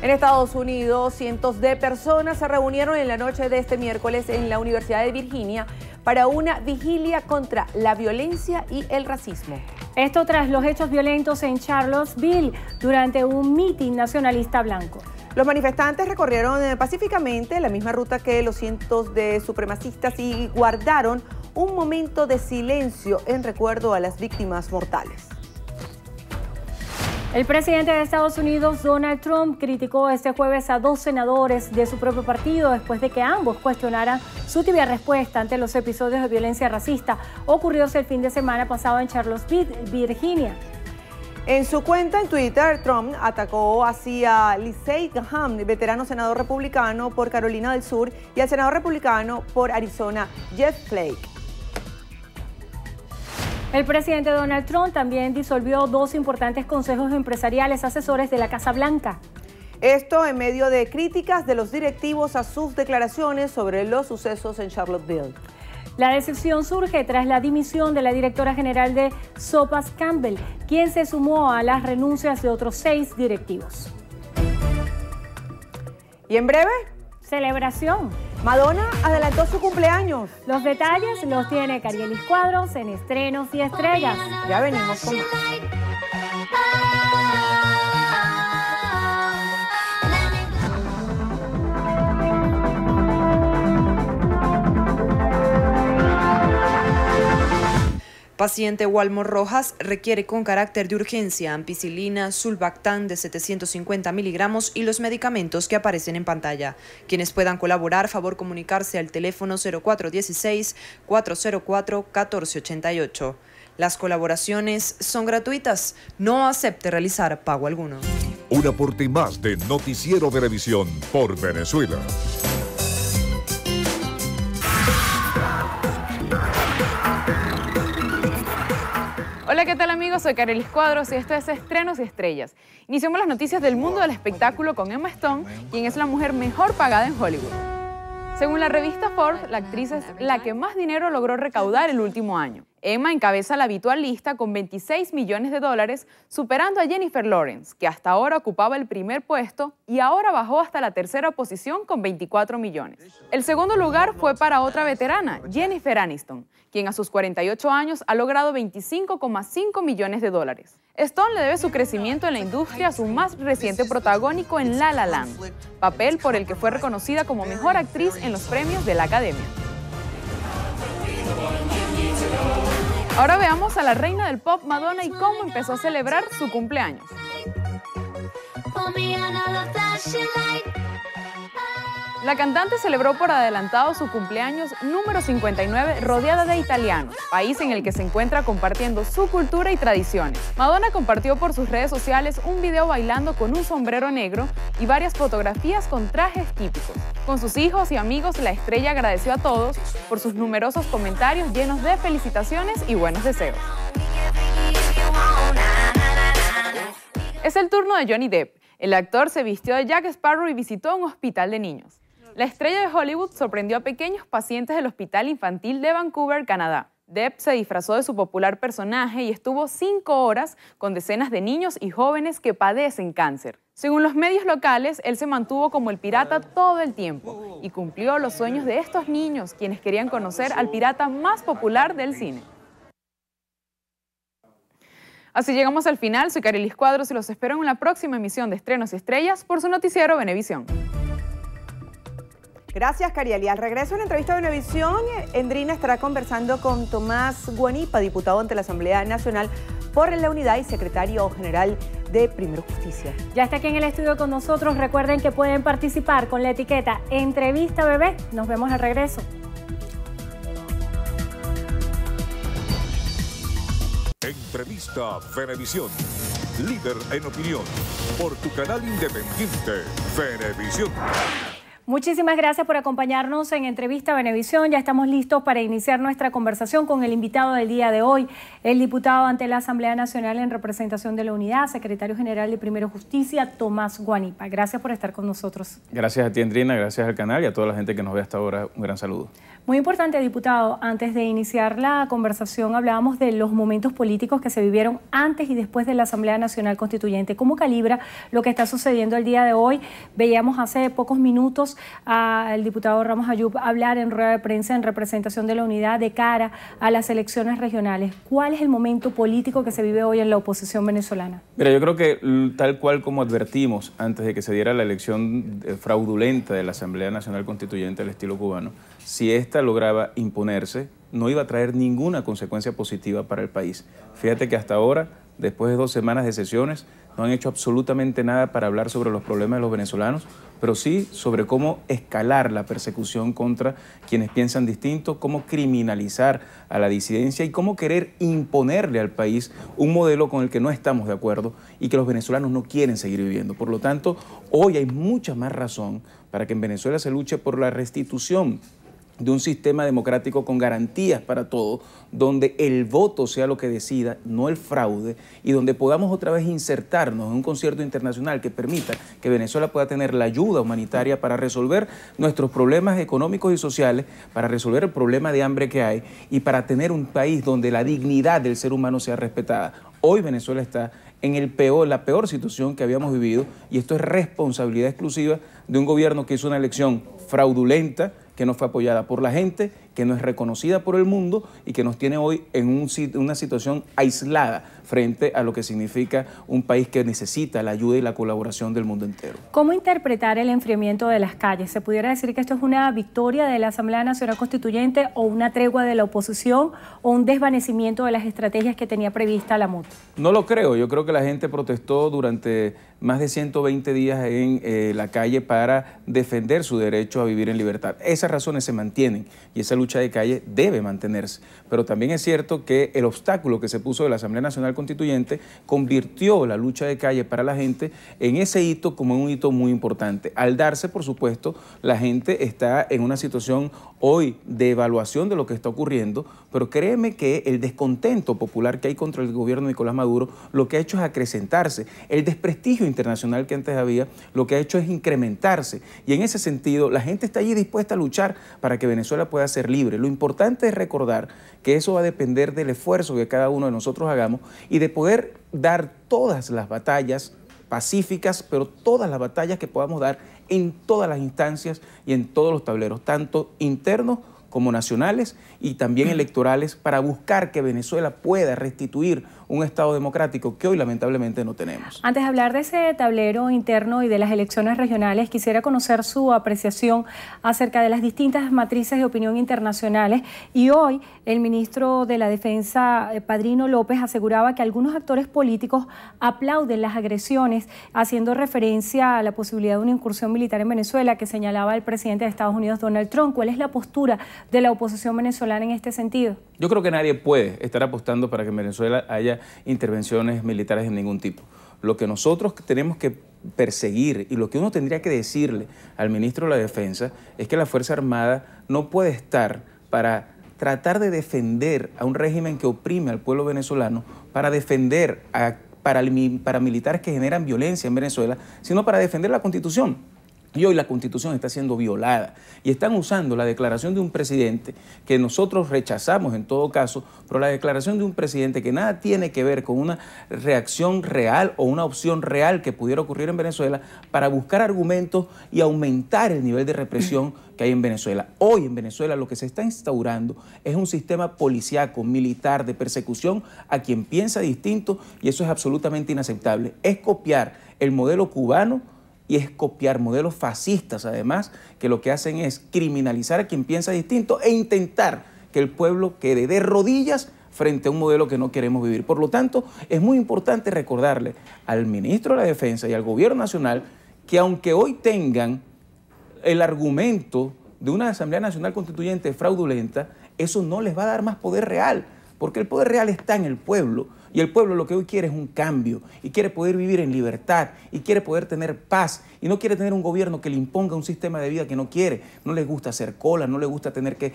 En Estados Unidos, cientos de personas se reunieron en la noche de este miércoles en la Universidad de Virginia para una vigilia contra la violencia y el racismo. Esto tras los hechos violentos en Charlottesville durante un mitin nacionalista blanco. Los manifestantes recorrieron pacíficamente la misma ruta que los cientos de supremacistas y guardaron un momento de silencio en recuerdo a las víctimas mortales. El presidente de Estados Unidos, Donald Trump, criticó este jueves a 2 senadores de su propio partido después de que ambos cuestionaran su tibia respuesta ante los episodios de violencia racista ocurridos el fin de semana pasado en Charlottesville, Virginia. En su cuenta en Twitter, Trump atacó hacia Lindsey Graham, veterano senador republicano por Carolina del Sur, y al senador republicano por Arizona, Jeff Flake. El presidente Donald Trump también disolvió 2 importantes consejos empresariales asesores de la Casa Blanca. Esto en medio de críticas de los directivos a sus declaraciones sobre los sucesos en Charlottesville. La decisión surge tras la dimisión de la directora general de Sopas Campbell, quien se sumó a las renuncias de otros 6 directivos. Y en breve, celebración. Madonna adelantó su cumpleaños. Los detalles los tiene Carielis Cuadros en Estrenos y Estrellas. Ya venimos con más. Paciente Walmor Rojas requiere con carácter de urgencia ampicilina, sulbactam de 750 miligramos y los medicamentos que aparecen en pantalla. Quienes puedan colaborar, favor comunicarse al teléfono 0416-404-1488. Las colaboraciones son gratuitas. No acepte realizar pago alguno. Un aporte más de Noticiero Venevisión por Venezuela. Hola, ¿qué tal amigos? Soy Carielis Cuadros y esto es Estrenos y Estrellas. Iniciamos las noticias del mundo del espectáculo con Emma Stone, quien es la mujer mejor pagada en Hollywood. Según la revista Forbes, la actriz es la que más dinero logró recaudar el último año. Emma encabeza la habitual lista con $26 millones, superando a Jennifer Lawrence, que hasta ahora ocupaba el primer puesto y ahora bajó hasta la tercera posición con 24 millones. El segundo lugar fue para otra veterana, Jennifer Aniston, quien a sus 48 años ha logrado $25,5 millones. Stone le debe su crecimiento en la industria a su más reciente protagónico en La La Land, papel por el que fue reconocida como mejor actriz en los premios de la Academia. Ahora veamos a la reina del pop Madonna y cómo empezó a celebrar su cumpleaños. La cantante celebró por adelantado su cumpleaños número 59 rodeada de italianos, país en el que se encuentra compartiendo su cultura y tradiciones. Madonna compartió por sus redes sociales un video bailando con un sombrero negro y varias fotografías con trajes típicos. Con sus hijos y amigos, la estrella agradeció a todos por sus numerosos comentarios llenos de felicitaciones y buenos deseos. Es el turno de Johnny Depp. El actor se vistió de Jack Sparrow y visitó un hospital de niños. La estrella de Hollywood sorprendió a pequeños pacientes del Hospital Infantil de Vancouver, Canadá. Depp se disfrazó de su popular personaje y estuvo 5 horas con decenas de niños y jóvenes que padecen cáncer. Según los medios locales, él se mantuvo como el pirata todo el tiempo y cumplió los sueños de estos niños, quienes querían conocer al pirata más popular del cine. Así llegamos al final. Soy Carielis Cuadros y los espero en la próxima emisión de Estrenos y Estrellas por su noticiero Venevisión. Gracias, Carieli. Al regreso de la entrevista de Venevisión, Endrina estará conversando con Tomás Guanipa, diputado ante la Asamblea Nacional por la Unidad y secretario general de Primero Justicia. Ya está aquí en el estudio con nosotros. Recuerden que pueden participar con la etiqueta Entrevista Bebé. Nos vemos al regreso. Entrevista Venevisión. Líder en opinión. Por tu canal independiente, Venevisión. Muchísimas gracias por acompañarnos en Entrevista Venevisión. Ya estamos listos para iniciar nuestra conversación con el invitado del día de hoy, el diputado ante la Asamblea Nacional en representación de la Unidad, secretario general de Primero Justicia, Tomás Guanipa. Gracias por estar con nosotros. Gracias a ti, Endrina, gracias al canal y a toda la gente que nos ve hasta ahora. Un gran saludo. Muy importante, diputado, antes de iniciar la conversación hablábamos de los momentos políticos que se vivieron antes y después de la Asamblea Nacional Constituyente. ¿Cómo calibra lo que está sucediendo el día de hoy? Veíamos hace pocos minutos al diputado Ramos Ayub hablar en rueda de prensa en representación de la Unidad de cara a las elecciones regionales. ¿Cuál es el momento político que se vive hoy en la oposición venezolana? Mira, yo creo que tal cual como advertimos antes de que se diera la elección fraudulenta de la Asamblea Nacional Constituyente al estilo cubano, si esta lograba imponerse, no iba a traer ninguna consecuencia positiva para el país. Fíjate que hasta ahora, después de 2 semanas de sesiones, no han hecho absolutamente nada para hablar sobre los problemas de los venezolanos, pero sí sobre cómo escalar la persecución contra quienes piensan distinto, cómo criminalizar a la disidencia y cómo querer imponerle al país un modelo con el que no estamos de acuerdo y que los venezolanos no quieren seguir viviendo. Por lo tanto, hoy hay mucha más razón para que en Venezuela se luche por la restitución de un sistema democrático con garantías para todos, donde el voto sea lo que decida, no el fraude, y donde podamos otra vez insertarnos en un concierto internacional que permita que Venezuela pueda tener la ayuda humanitaria para resolver nuestros problemas económicos y sociales, para resolver el problema de hambre que hay y para tener un país donde la dignidad del ser humano sea respetada. Hoy Venezuela está en la peor situación que habíamos vivido, y esto es responsabilidad exclusiva de un gobierno que hizo una elección fraudulenta, que no fue apoyada por la gente, que no es reconocida por el mundo y que nos tiene hoy en una situación aislada frente a lo que significa un país que necesita la ayuda y la colaboración del mundo entero. ¿Cómo interpretar el enfriamiento de las calles? ¿Se pudiera decir que esto es una victoria de la Asamblea Nacional Constituyente o una tregua de la oposición o un desvanecimiento de las estrategias que tenía prevista la MUD? No lo creo. Yo creo que la gente protestó durante más de 120 días en la calle para defender su derecho a vivir en libertad. Esas razones se mantienen y esa lucha de calle debe mantenerse. Pero también es cierto que el obstáculo que se puso de la Asamblea Nacional Constituyente convirtió la lucha de calle para la gente en ese hito como un hito muy importante. Al darse, por supuesto, la gente está en una situación hoy de evaluación de lo que está ocurriendo, pero créeme que el descontento popular que hay contra el gobierno de Nicolás Maduro lo que ha hecho es acrecentarse. El desprestigio internacional que antes había lo que ha hecho es incrementarse, y en ese sentido la gente está allí dispuesta a luchar para que Venezuela pueda ser libre. Lo importante es recordar que eso va a depender del esfuerzo que cada uno de nosotros hagamos y de poder dar todas las batallas pacíficas, pero todas las batallas que podamos dar en todas las instancias y en todos los tableros, tanto internos como nacionales y también electorales, para buscar que Venezuela pueda restituir un Estado democrático que hoy lamentablemente no tenemos. Antes de hablar de ese tablero interno y de las elecciones regionales, quisiera conocer su apreciación acerca de las distintas matrices de opinión internacionales. Y hoy el ministro de la Defensa, Padrino López, aseguraba que algunos actores políticos aplauden las agresiones, haciendo referencia a la posibilidad de una incursión militar en Venezuela que señalaba el presidente de Estados Unidos, Donald Trump. ¿Cuál es la postura de la oposición venezolana en este sentido? Yo creo que nadie puede estar apostando para que en Venezuela haya intervenciones militares de ningún tipo. Lo que nosotros tenemos que perseguir y lo que uno tendría que decirle al ministro de la Defensa es que la Fuerza Armada no puede estar para tratar de defender a un régimen que oprime al pueblo venezolano, para defender a paramilitares que generan violencia en Venezuela, sino para defender la Constitución. Y hoy la Constitución está siendo violada y están usando la declaración de un presidente que nosotros rechazamos en todo caso, pero la declaración de un presidente que nada tiene que ver con una reacción real o una opción real que pudiera ocurrir en Venezuela, para buscar argumentos y aumentar el nivel de represión que hay en Venezuela. Hoy en Venezuela lo que se está instaurando es un sistema policíaco, militar, de persecución a quien piensa distinto, y eso es absolutamente inaceptable. Es copiar el modelo cubano y es copiar modelos fascistas, además, que lo que hacen es criminalizar a quien piensa distinto e intentar que el pueblo quede de rodillas frente a un modelo que no queremos vivir. Por lo tanto, es muy importante recordarle al ministro de la Defensa y al gobierno nacional que aunque hoy tengan el argumento de una Asamblea Nacional Constituyente fraudulenta, eso no les va a dar más poder real, porque el poder real está en el pueblo. Y el pueblo lo que hoy quiere es un cambio, y quiere poder vivir en libertad, y quiere poder tener paz, y no quiere tener un gobierno que le imponga un sistema de vida que no quiere. No les gusta hacer cola, no les gusta tener que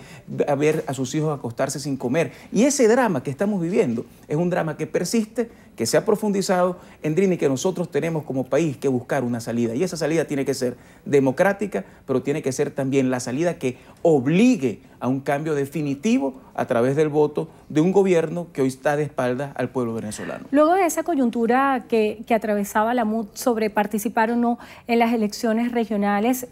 ver a sus hijos acostarse sin comer. Y ese drama que estamos viviendo es un drama que persiste, que se ha profundizado, Endrini, que nosotros tenemos como país que buscar una salida. Y esa salida tiene que ser democrática, pero tiene que ser también la salida que obligue a un cambio definitivo a través del voto de un gobierno que hoy está de espaldas al pueblo venezolano. Luego de esa coyuntura que atravesaba la MUD sobre participar o no en las elecciones regionales,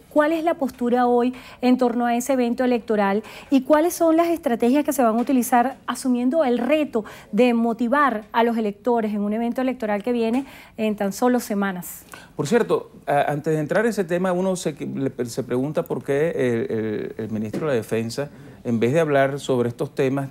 ¿cuál es la postura hoy en torno a ese evento electoral y cuáles son las estrategias que se van a utilizar asumiendo el reto de motivar a los electores en un evento electoral que viene en tan solo semanas? Por cierto, antes de entrar en ese tema, uno se pregunta por qué el ministro de la Defensa en vez de hablar sobre estos temas,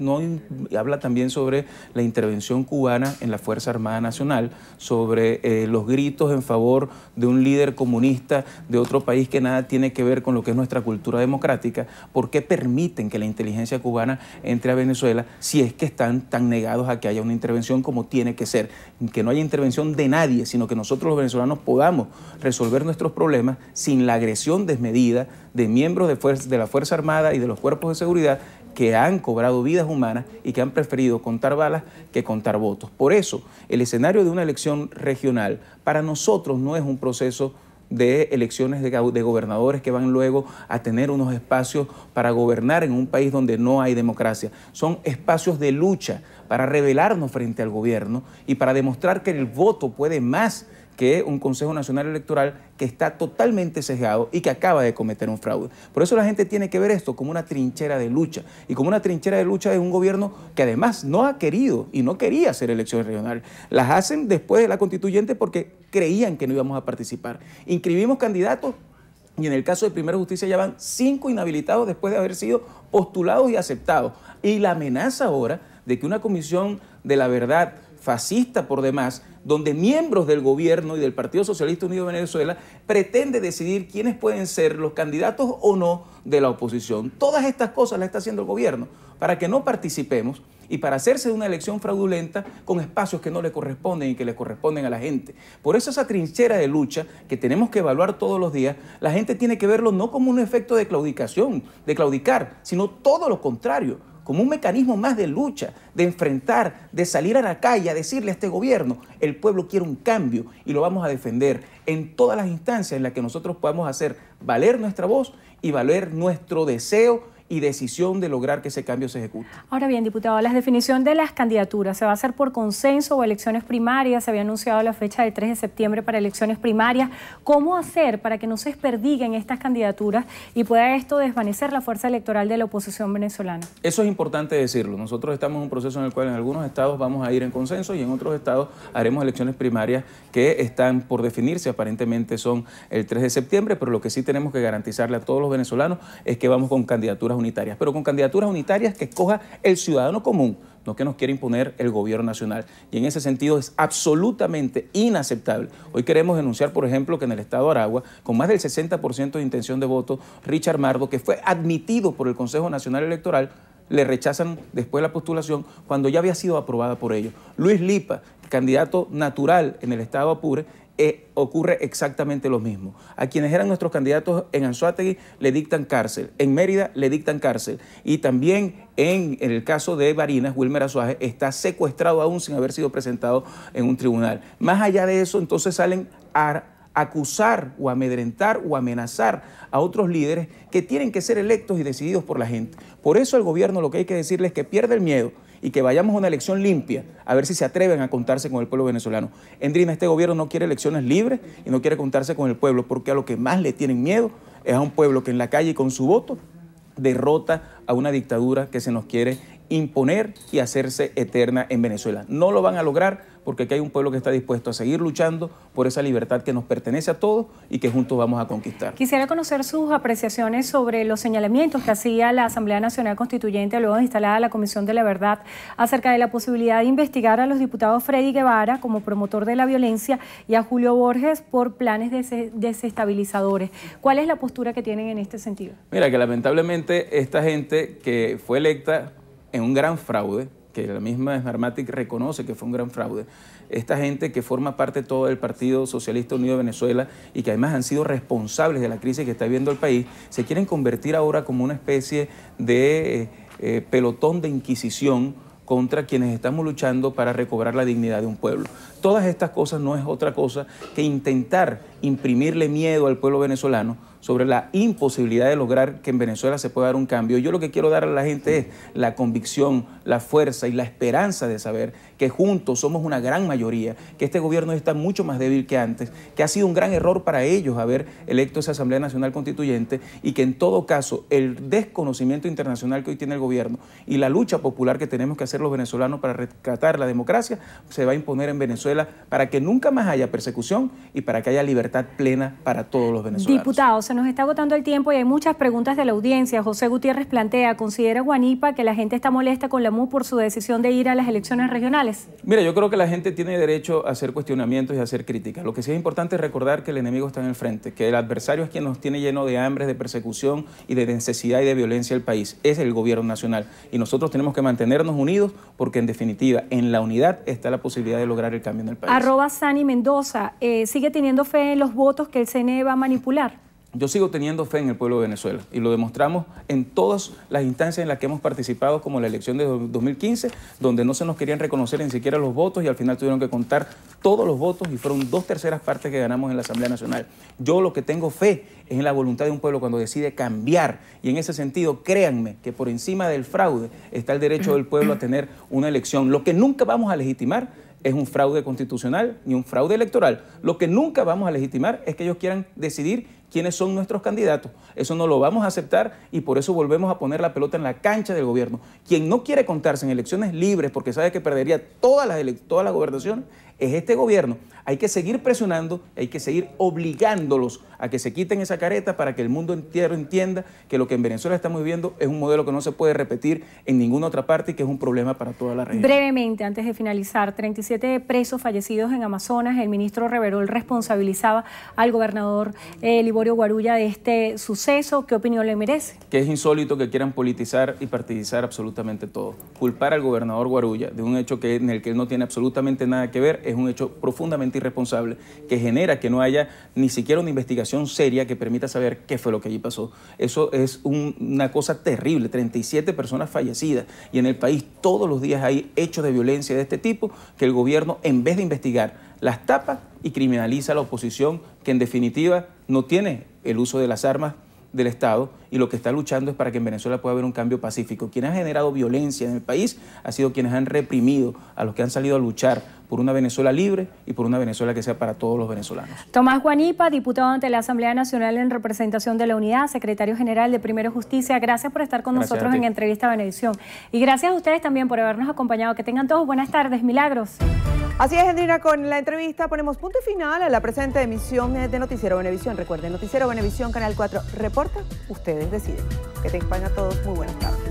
habla también sobre la intervención cubana en la Fuerza Armada Nacional, sobre los gritos en favor de un líder comunista de otro país que nada tiene que ver con lo que es nuestra cultura democrática. ¿Por qué permiten que la inteligencia cubana entre a Venezuela si es que están tan negados a que haya una intervención como tiene que ser? Que no haya intervención de nadie, sino que nosotros los venezolanos podamos resolver nuestros problemas sin la agresión desmedida de miembros de la Fuerza Armada y de los cuerpos de seguridad que han cobrado vidas humanas y que han preferido contar balas que contar votos. Por eso, el escenario de una elección regional para nosotros no es un proceso de elecciones de gobernadores que van luego a tener unos espacios para gobernar en un país donde no hay democracia. Son espacios de lucha para rebelarnos frente al gobierno y para demostrar que el voto puede más que un Consejo Nacional Electoral que está totalmente sesgado y que acaba de cometer un fraude. Por eso la gente tiene que ver esto como una trinchera de lucha, y como una trinchera de lucha de un gobierno que además no ha querido y no quería hacer elecciones regionales. Las hacen después de la constituyente porque creían que no íbamos a participar. Inscribimos candidatos y en el caso de Primera Justicia ya van 5 inhabilitados después de haber sido postulados y aceptados. Y la amenaza ahora de que una comisión de la verdad fascista por demás, donde miembros del gobierno y del Partido Socialista Unido de Venezuela pretende decidir quiénes pueden ser los candidatos o no de la oposición. Todas estas cosas las está haciendo el gobierno para que no participemos y para hacerse de una elección fraudulenta con espacios que no le corresponden y que le corresponden a la gente. Por eso esa trinchera de lucha que tenemos que evaluar todos los días, la gente tiene que verlo no como un efecto de claudicación, de claudicar, sino todo lo contrario, como un mecanismo más de lucha, de enfrentar, de salir a la calle a decirle a este gobierno, el pueblo quiere un cambio y lo vamos a defender en todas las instancias en las que nosotros podamos hacer valer nuestra voz y valer nuestro deseo y decisión de lograr que ese cambio se ejecute. Ahora bien, diputado, la definición de las candidaturas, ¿se va a hacer por consenso o elecciones primarias? Se había anunciado la fecha del 3 de septiembre para elecciones primarias. ¿Cómo hacer para que no se desperdiguen estas candidaturas y pueda esto desvanecer la fuerza electoral de la oposición venezolana? Eso es importante decirlo. Nosotros estamos en un proceso en el cual en algunos estados vamos a ir en consenso y en otros estados haremos elecciones primarias que están por definirse. Aparentemente son el 3 de septiembre, pero lo que sí tenemos que garantizarle a todos los venezolanos es que vamos con candidaturas unitarias, pero con candidaturas unitarias que escoja el ciudadano común, no que nos quiera imponer el gobierno nacional. Y en ese sentido es absolutamente inaceptable. Hoy queremos denunciar, por ejemplo, que en el estado de Aragua, con más del 60% de intención de voto, Richard Mardo, que fue admitido por el Consejo Nacional Electoral, le rechazan después la postulación cuando ya había sido aprobada por ellos. Luis Lipa, candidato natural en el estado Apure, ocurre exactamente lo mismo. A quienes eran nuestros candidatos en Anzoátegui le dictan cárcel, en Mérida le dictan cárcel y también en el caso de Barinas, Wilmer Azuaje está secuestrado aún sin haber sido presentado en un tribunal. Más allá de eso, entonces salen a acusar o amedrentar o amenazar a otros líderes que tienen que ser electos y decididos por la gente. Por eso el gobierno lo que hay que decirle es que pierda el miedo y que vayamos a una elección limpia, a ver si se atreven a contarse con el pueblo venezolano. Endrina, este gobierno no quiere elecciones libres y no quiere contarse con el pueblo, porque a lo que más le tienen miedo es a un pueblo que en la calle y con su voto derrota a una dictadura que se nos quiere imponer y hacerse eterna en Venezuela. No lo van a lograr porque aquí hay un pueblo que está dispuesto a seguir luchando por esa libertad que nos pertenece a todos y que juntos vamos a conquistar. Quisiera conocer sus apreciaciones sobre los señalamientos que hacía la Asamblea Nacional Constituyente luego de instalada la Comisión de la Verdad acerca de la posibilidad de investigar a los diputados Freddy Guevara como promotor de la violencia y a Julio Borges por planes desestabilizadores. ¿Cuál es la postura que tienen en este sentido? Mira, que lamentablemente esta gente que fue electa en un gran fraude, que la misma Smartmatic reconoce que fue un gran fraude, esta gente que forma parte todo del Partido Socialista Unido de Venezuela y que además han sido responsables de la crisis que está viviendo el país, se quieren convertir ahora como una especie de pelotón de inquisición contra quienes estamos luchando para recobrar la dignidad de un pueblo. Todas estas cosas no es otra cosa que intentar imprimirle miedo al pueblo venezolano sobre la imposibilidad de lograr que en Venezuela se pueda dar un cambio. Yo lo que quiero dar a la gente es la convicción, la fuerza y la esperanza de saber que juntos somos una gran mayoría, que este gobierno está mucho más débil que antes, que ha sido un gran error para ellos haber electo esa Asamblea Nacional Constituyente y que en todo caso el desconocimiento internacional que hoy tiene el gobierno y la lucha popular que tenemos que hacer los venezolanos para rescatar la democracia se va a imponer en Venezuela para que nunca más haya persecución y para que haya libertad plena para todos los venezolanos. Diputados, se nos está agotando el tiempo y hay muchas preguntas de la audiencia. José Gutiérrez plantea, ¿considera Guanipa que la gente está molesta con la MUD por su decisión de ir a las elecciones regionales? Mira, yo creo que la gente tiene derecho a hacer cuestionamientos y a hacer críticas. Lo que sí es importante es recordar que el enemigo está en el frente, que el adversario es quien nos tiene lleno de hambre, de persecución y de necesidad y de violencia el país. Es el gobierno nacional y nosotros tenemos que mantenernos unidos porque en definitiva en la unidad está la posibilidad de lograr el cambio en el país. @Sani Mendoza, ¿sigue teniendo fe en los votos que el CNE va a manipular? Yo sigo teniendo fe en el pueblo de Venezuela y lo demostramos en todas las instancias en las que hemos participado, como la elección de 2015, donde no se nos querían reconocer ni siquiera los votos y al final tuvieron que contar todos los votos y fueron 2/3 partes que ganamos en la Asamblea Nacional. Yo lo que tengo fe es en la voluntad de un pueblo cuando decide cambiar y en ese sentido, créanme que por encima del fraude está el derecho del pueblo a tener una elección. Lo que nunca vamos a legitimar es un fraude constitucional ni un fraude electoral. Lo que nunca vamos a legitimar es que ellos quieran decidir quiénes son nuestros candidatos. Eso no lo vamos a aceptar y por eso volvemos a poner la pelota en la cancha del gobierno. Quien no quiere contarse en elecciones libres porque sabe que perdería todas las gobernaciones es este gobierno. Hay que seguir presionando, hay que seguir obligándolos a que se quiten esa careta para que el mundo entero entienda que lo que en Venezuela estamos viviendo es un modelo que no se puede repetir en ninguna otra parte y que es un problema para toda la región. Brevemente, antes de finalizar, 37 presos fallecidos en Amazonas. El ministro Reverol responsabilizaba al gobernador Liborio Guarulla de este suceso. ¿Qué opinión le merece? Que es insólito que quieran politizar y partidizar absolutamente todo. Culpar al gobernador Guarulla de un hecho en el que él no tiene absolutamente nada que ver es un hecho profundamente irresponsable que genera que no haya ni siquiera una investigación seria que permita saber qué fue lo que allí pasó. Eso es una cosa terrible, 37 personas fallecidas y en el país todos los días hay hechos de violencia de este tipo que el gobierno en vez de investigar las tapa y criminaliza a la oposición que en definitiva no tiene el uso de las armas del Estado y lo que está luchando es para que en Venezuela pueda haber un cambio pacífico. Quienes han generado violencia en el país han sido quienes han reprimido a los que han salido a luchar por una Venezuela libre y por una Venezuela que sea para todos los venezolanos. Tomás Guanipa, diputado ante la Asamblea Nacional en representación de la Unidad, secretario general de Primero Justicia, gracias por estar con nosotros en Entrevista Venevisión. Y gracias a ustedes también por habernos acompañado. Que tengan todos buenas tardes. Milagros. Así es, Hendrina, con la entrevista ponemos punto final a la presente emisión de Noticiero Venevisión. Recuerden, Noticiero Venevisión, Canal 4 reporta, ustedes deciden. Que tengan a todos muy buenas tardes.